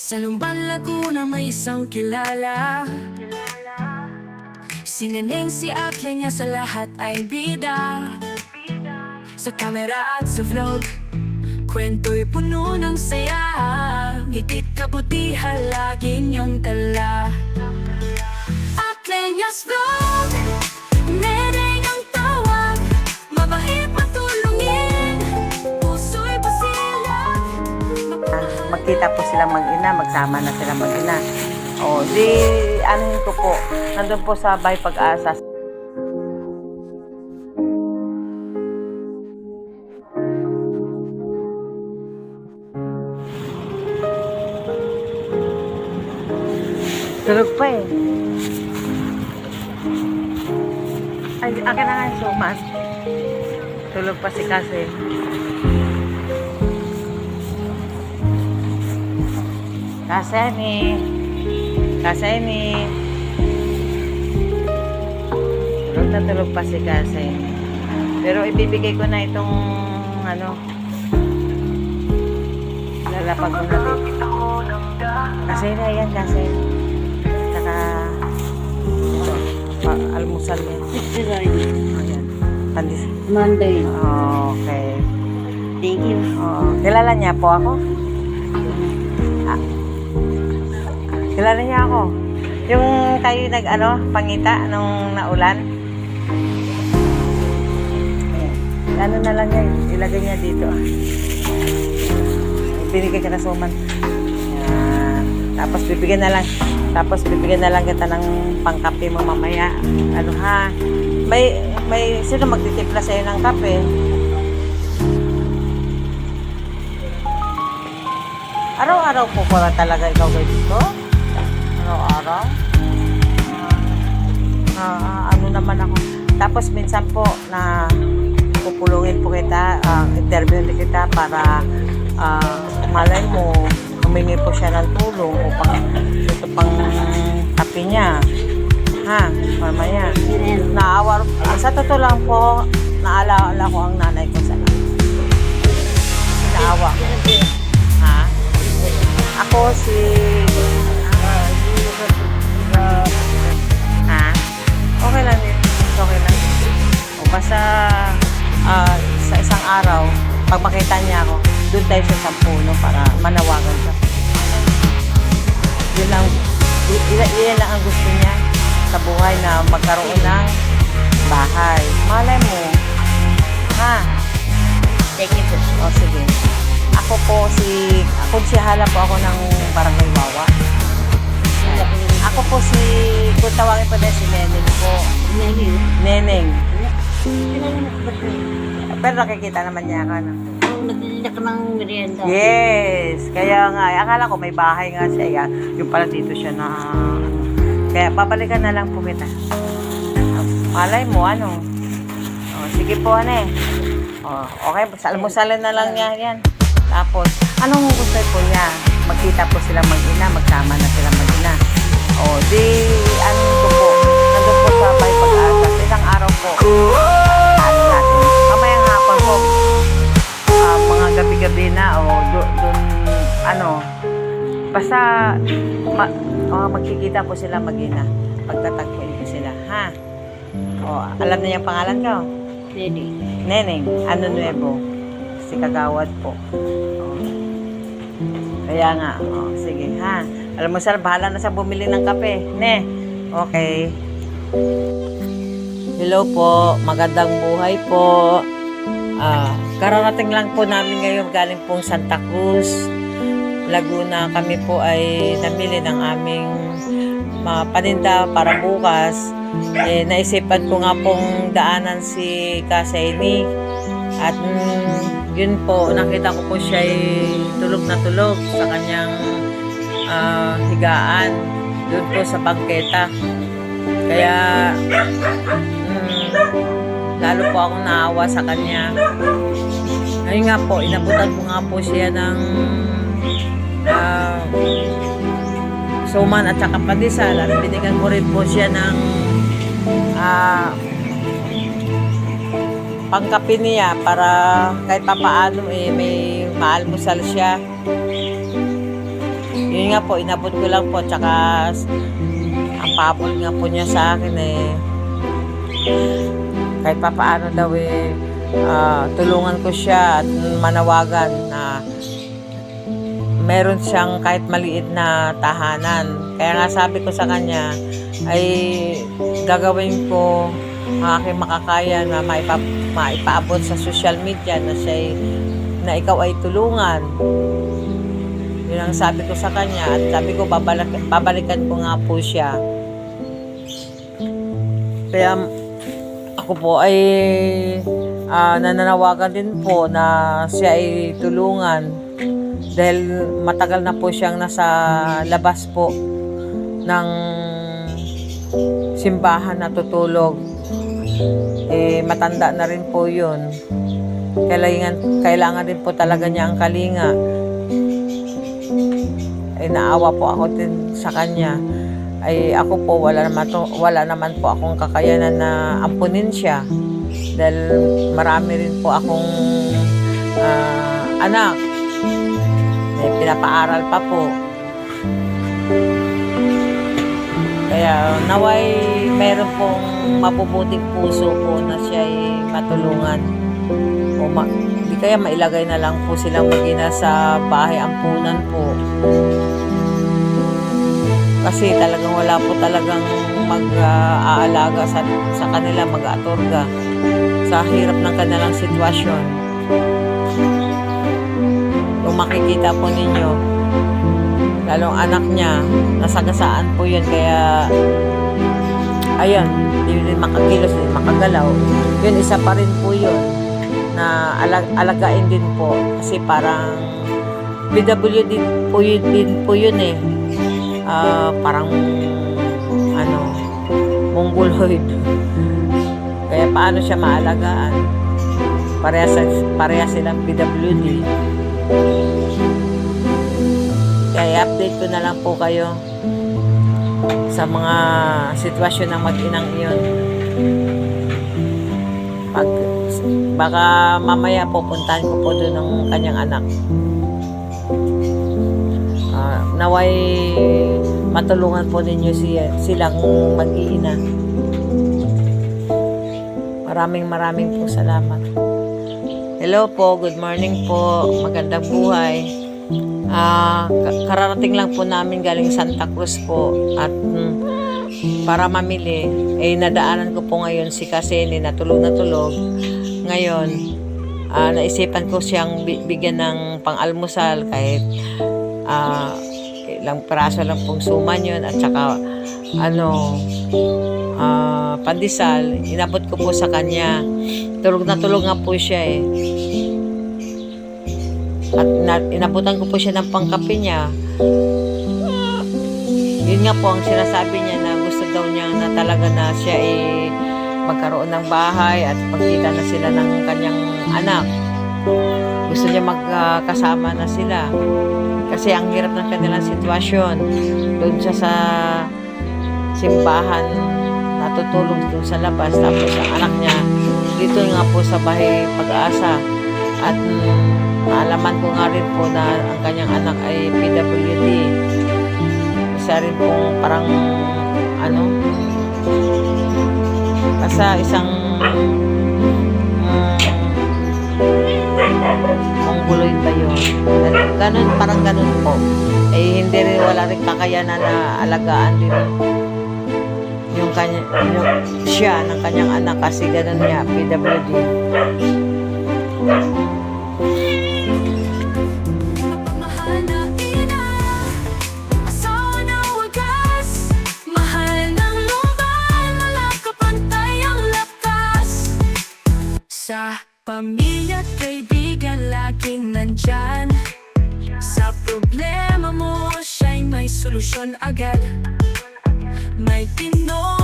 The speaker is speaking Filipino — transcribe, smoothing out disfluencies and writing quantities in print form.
Sa Lumban, Laguna may isang kilala. Si Neneng, si ate niya sa lahat ay bida. Sa camera at sa vlog, kwento'y puno ng saya. Ngitit kabutihan lagi niyong tala. Ate niya's vlog, Neneng ang tawag. Mabait matulungin, puso'y basilan. Magkita po sila mag-ina, magsama na sila mag-ina. O, di, ano ko po, nandun po sa Bay Pag-asa. Tulog pa eh. Ay, akin na nga yung sumas. Tulog pa si Kasi. Kaseni. Tulog pa si Kaseni. Pero ibibigay ko na itong lalapag ko na dito. Kaseni, ayan, Kaseni. Saka almusal niya. Ayan. Pandis. Monday. Okay. Thank you. Kilala niya po ako? Kilala niya ako. Yung tayo pangita nung naulan. Ano na lang niya, ilagay niya dito. Binigay ka na suman. Yan. Tapos bibigyan na lang kita ng pangkape mo mamaya. Ano ha? May sino magtitimpla sa'yo ng kape? Araw-araw po pala talaga ikaw dito? Araw-araw? Ano naman ako. Tapos minsan po na pupulungin po kita, interview kita para malay mo, humingi po siya ng tulong upang ito pang kape niya. Ha? Mamaya. Naawa. Sa totoo lang po, naalala ko ang nanay ko sa naawa ko. Ha? Ako si okay lang yun. Okay lang. O basta sa isang araw, pag makita niya ako, doon tayo sa Sampuno para manawagan ka. Yun lang ang gusto niya sa buhay, na magkaroon ng bahay. Malay mo. Ha? Thank you. O sige. Konsihala po ako ng Barangay Wawa. Ako po kung tawagin pa din si Neneng po. Neneng. Pero nakikita naman niya ka na. Nagtitinda ka ng merienda. Yes! Kaya nga, akala ko may bahay nga siya. Yung pala dito siya na kaya babalikan na lang po kita. Malay mo, sige po, okay, almusalan na lang niya yan. Tapos, anong gusto po niya? Magkita po sila mag-ina, magsama na sila mag-ina. Nandun po sa Bay Pag-asa. Isang araw po, natin. Kamayang hapon po, mga gabi-gabi na, basta, magkikita po sila mag-ina. Pagtatagpuin po sila, ha? Alam niya yung pangalan ko? Neneng. Ano nuevo? Si Kagawad po. Kaya nga, sige, ha? Alam mo, sir, bahala na sa bumili ng kape. Okay. Hello po, magandang buhay po. Kararating lang po namin ngayon galing pong Santa Cruz, Laguna. Kami po ay namili ng aming mga paninda para bukas. Naisipan ko nga pong daanan si Kaseni. At yun po, nakita ko po siya ay tulog na tulog sa kanyang higaan doon po sa bangketa. Kaya lalo po akong naawa sa kanya. Ngayon nga po, inabutan ko nga po siya ng suman at saka pandesal, at binigyan ko rin po siya ng pangkape niya para kahit papaano may maalmusal siya. Yun nga po, inabot ko lang po. Tsaka, ang paabot nga po niya sa akin kahit pa paano daw tulungan ko siya at manawagan na meron siyang kahit maliit na tahanan. Kaya nga sabi ko sa kanya ay gagawin ko ang aking makakaya na maipaabot sa social media na ikaw ay tulungan. Yun ang sabi ko sa kanya at sabi ko babalikan ko nga po siya. Kaya ako po ay nananawagan din po na siya ay tulungan dahil matagal na po siyang nasa labas po ng simbahan na tutulog. Matanda na rin po yun. Kailangan din po talaga niya ang kalinga. Naawa po ako din sa kanya. Ako po wala naman po akong kakayanan na ampunin siya dahil marami rin po akong anak. Pinapaaral pa po. Kaya naway meron pong mabubuting puso po na siya ay matulungan. Di kaya mailagay na lang po silang mag-ina sa bahay ampunan po. Kasi talagang wala po talagang mag-aalaga sa kanila, mag-aatorga sa hirap ng kanilang sitwasyon. Kung makikita po ninyo, lalong anak niya, nasagasaan po yun. Kaya, ayan, hindi rin makakilos, hindi makagalaw. Yun, isa pa rin po yun na alagain din po. Kasi parang PWD din po yun parang mongoloid. Kaya paano siya maalagaan? Pareha silang PWD. Kaya update ko na lang po kayo sa mga sitwasyon ng mag-inang iyon. Baka mamaya pupuntahan ko po doon ng kanyang anak. Naway matulungan po ninyo silang mag-iina. Maraming po salamat. Hello po, good morning po, magandang buhay. Kararating lang po namin galing Santa Cruz po at para mamili nadaanan ko po ngayon si Kaseni na tulog. Ngayon naisipan ko siyang bigyan ng pang-almusal kahit ilang peraso lang pong suman yun at saka pandesal. Inabot ko po sa kanya. Tulog nga po siya at inabutan ko po siya ng pangkape niya. Yun nga po ang sinasabi niya na gusto daw niya na talaga na siya magkaroon ng bahay at pagkita na sila ng kanyang anak. Gusto niya magkasama na sila kasi ang hirap ng kanilang sitwasyon. Doon siya sa simbahan natutulog doon sa labas, tapos ang anak niya dito nga po sa bahay Pag-asa. At naalaman ko nga rin po na ang kanyang anak ay PWD. Isa rin pong parang basta isang mongoloid ba yun? Parang ganun po. Hindi rin, wala rin kakayanan na alagaan din siya ng kanyang anak kasi ganun niya, PWD. Mahal na ina, asawa na wagas, mahal ng lumbay, malakapantay ang lakas. Sa pamilya at kaibigan laging nandyan, sa problema mo siya'y may solusyon agad. May Pinoy